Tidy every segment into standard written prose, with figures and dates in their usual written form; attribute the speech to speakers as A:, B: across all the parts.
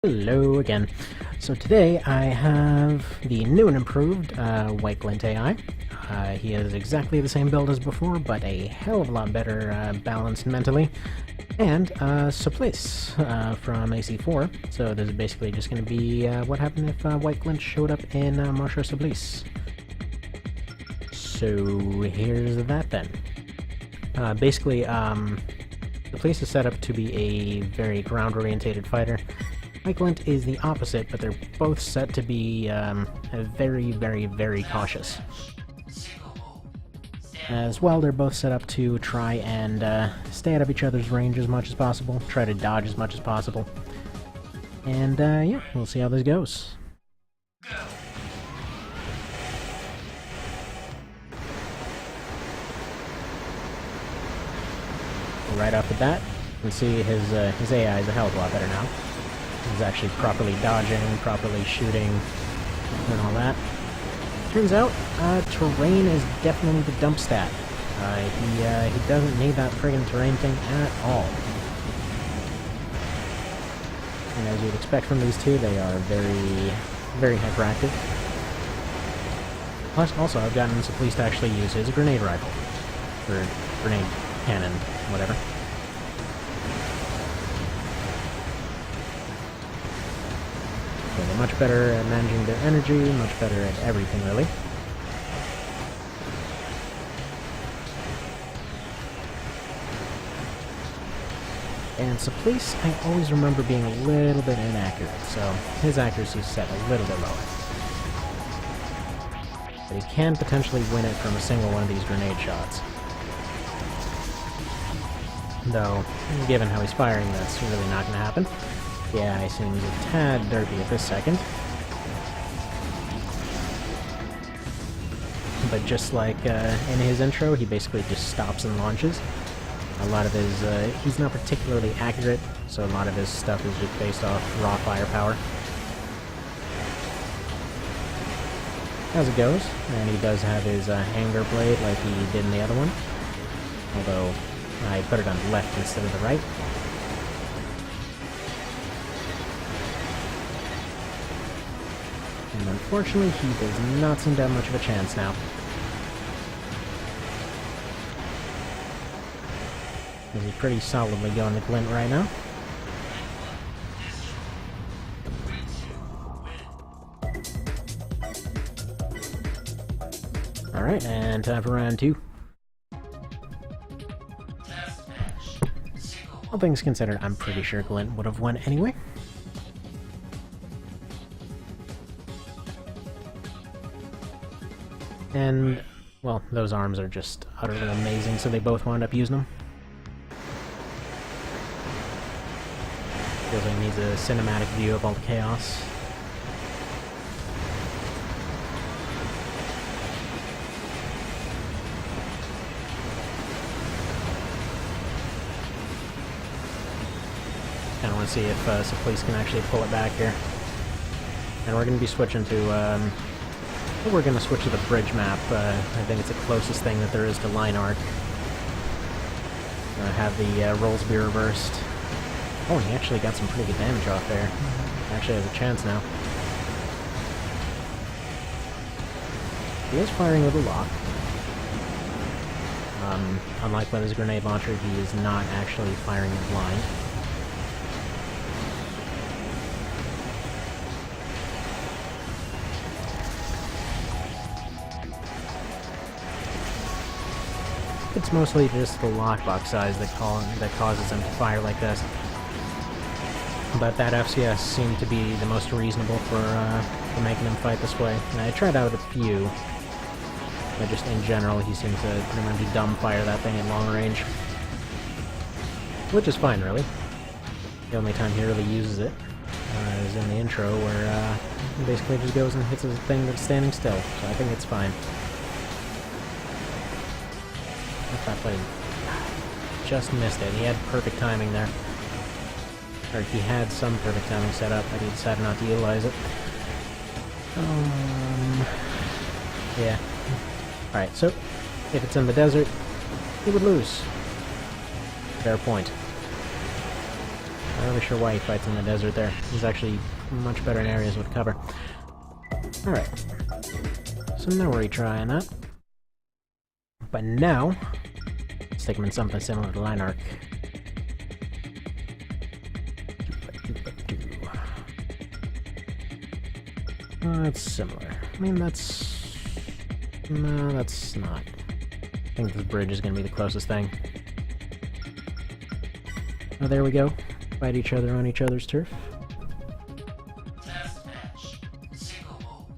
A: Hello again. So today I have the new and improved White Glint AI. He has exactly the same build as before, but a hell of a lot better balanced mentally. And Supplice from AC4. So this is basically just going to be what happened if White Glint showed up in Marshall Supplice. So here's that then. Basically, Supplice is set up to be a very ground-orientated fighter. Glint is the opposite, but they're both set to be very, very, very cautious. As well, they're both set up to try and stay out of each other's range as much as possible, try to dodge as much as possible. And yeah, we'll see how this goes. Right off the bat, you can see his AI is a hell of a lot better now. He's actually properly dodging, properly shooting, and all that. Turns out, terrain is definitely the dump stat. He doesn't need that friggin' terrain thing at all. And as you'd expect from these two, they are very, very hyperactive. Plus, also, I've gotten Supplice to actually use his grenade rifle. Or grenade cannon, whatever. So they're much better at managing their energy, much better at everything, really. And Supplice, I always remember being a little bit inaccurate, so his accuracy is set a little bit lower. But he can potentially win it from a single one of these grenade shots. Though, given how he's firing, that's really not going to happen. Yeah, he seems a tad derpy at this second. But just like in his intro, he basically just stops and launches. A lot of his, he's not particularly accurate, so a lot of his stuff is just based off raw firepower. As it goes, and he does have his hanger blade like he did in the other one. Although, I put it on the left instead of the right. And unfortunately, he does not seem to have much of a chance now. He's pretty solidly going to Glint right now. Alright, and time for round 2. All things considered, I'm pretty sure Glint would have won anyway. And, well, those arms are just utterly amazing, so they both wound up using them. Feels like he needs a cinematic view of all the chaos. Kinda wanna see if Supplice can actually pull it back here. And we're gonna be switching to, we're going to switch to the bridge map. I think it's the closest thing that there is to line arc. Have the rolls be reversed. Oh, he actually got some pretty good damage off there. Actually has a chance now. He is firing with a lock. Unlike with his grenade launcher, he is not actually firing it blind. It's mostly just the lockbox size that causes him to fire like this. But that FCS seemed to be the most reasonable for making him fight this way. And I tried out a few, but just in general, he seems to pretty much dumb fire that thing at long range. Which is fine, really. The only time he really uses it is in the intro, where he basically just goes and hits a thing that's standing still. So I think it's fine. That play just missed it. He had perfect timing there. Or he had some perfect timing set up, but he decided not to utilize it. Yeah. Alright, so if it's in the desert, he would lose. Fair point. really sure why he fights in the desert there. He's actually much better in areas with cover. Alright. So no retrying that. But now, stick him in something similar to Line Arc. That's similar. I mean, that's... No, that's not. I think this bridge is going to be the closest thing. Oh, there we go. Fight each other on each other's turf.
B: Test match. Single mode.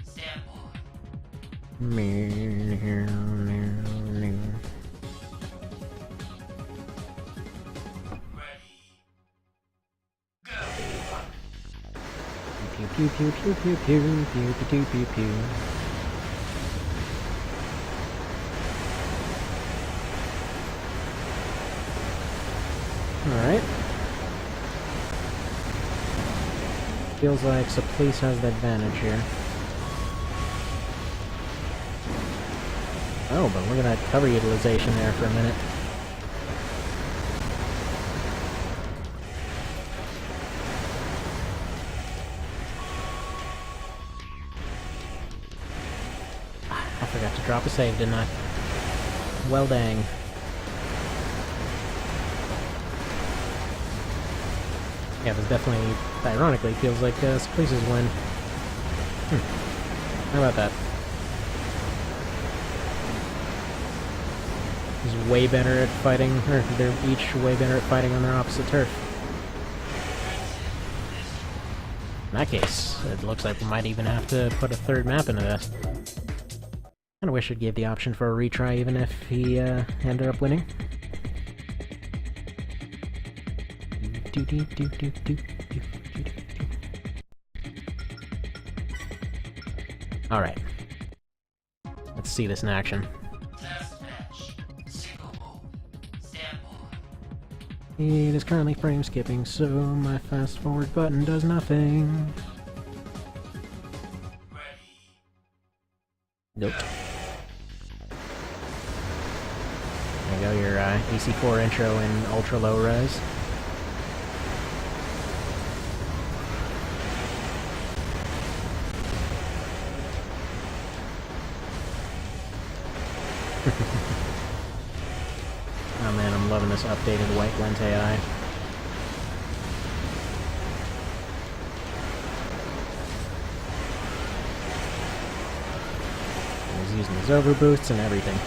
B: Standby.
A: Pew pew pew pew pew pew pew pew pew pew. Alright. Feels like Supplice has the advantage here. Oh, but look at that cover utilization there for a minute. I forgot to drop a save, didn't I? Well dang. Yeah, this definitely, ironically, feels like Supplice's win. How about that? He's way better at fighting, or they're each way better at fighting on their opposite turf. In that case, it looks like we might even have to put a third map into this. Kinda wish it gave the option for a retry even if he ended up winning. Alright. Let's see this in action.
B: Test match. Single mode. Standby.
A: It is currently frame skipping, so my fast forward button does nothing.
B: Ready.
A: Nope. There you go, your AC4 intro in ultra low res. Oh man, I'm loving this updated white Glint AI. He's using his overboosts and everything.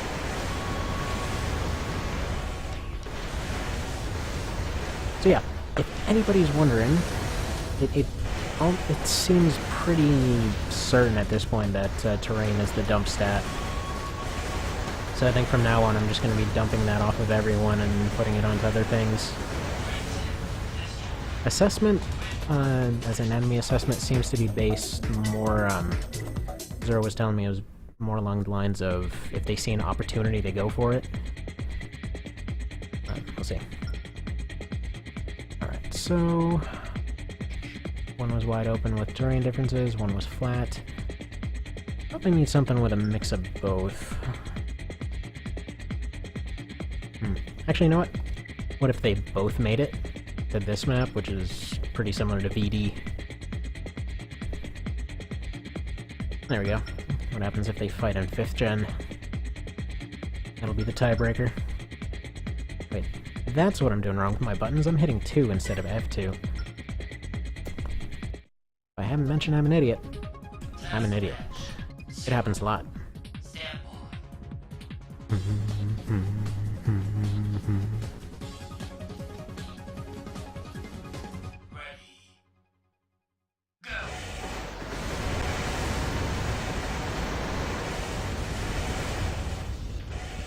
A: So yeah, if anybody's wondering, it seems pretty certain at this point that terrain is the dump stat. So I think from now on I'm just going to be dumping that off of everyone and putting it onto other things. Assessment, as an enemy assessment, seems to be based more, Zero was telling me it was more along the lines of if they see an opportunity, they go for it. We'll see. Alright, so... one was wide open with terrain differences, one was flat. Probably need something with a mix of both. Actually, you know what? What if they both made it to this map, which is pretty similar to VD? There we go. What happens if they fight in 5th gen? That'll be the tiebreaker. Wait, that's what I'm doing wrong with my buttons. I'm hitting 2 instead of F2. If I haven't mentioned I'm an idiot. I'm an idiot. It happens a lot.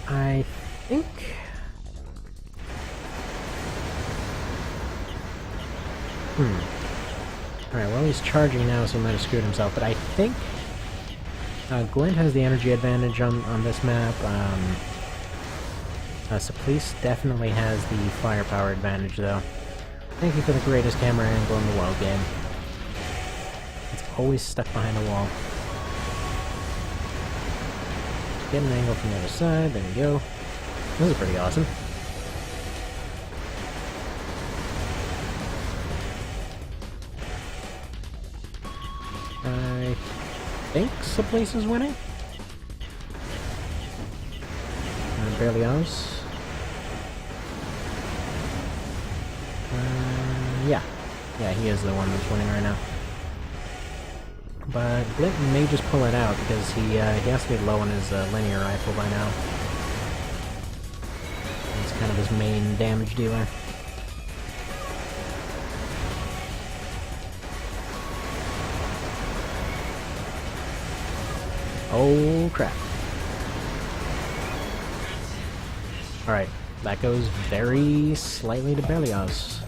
A: I think... Alright, well he's charging now, so he might have screwed himself, but I think Glint has the energy advantage on this map. Supplice definitely has the firepower advantage, though. Thank you for the greatest camera angle in the world, game. It's always stuck behind a wall. Get an angle from the other side, there we go. This is pretty awesome. think Supplice is winning. Berlioz. Yeah. Yeah, he is the one that's winning right now. But Glint may just pull it out because he has to be low on his linear rifle by now. It's kind of his main damage dealer. Oh crap. Alright, that goes very slightly to Berlioz.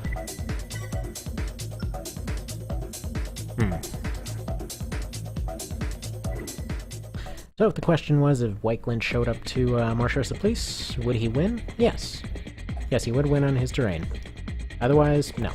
A: So if the question was if White Glint showed up to Marshal Supplice, would he win? Yes. Yes, he would win on his terrain. Otherwise, no.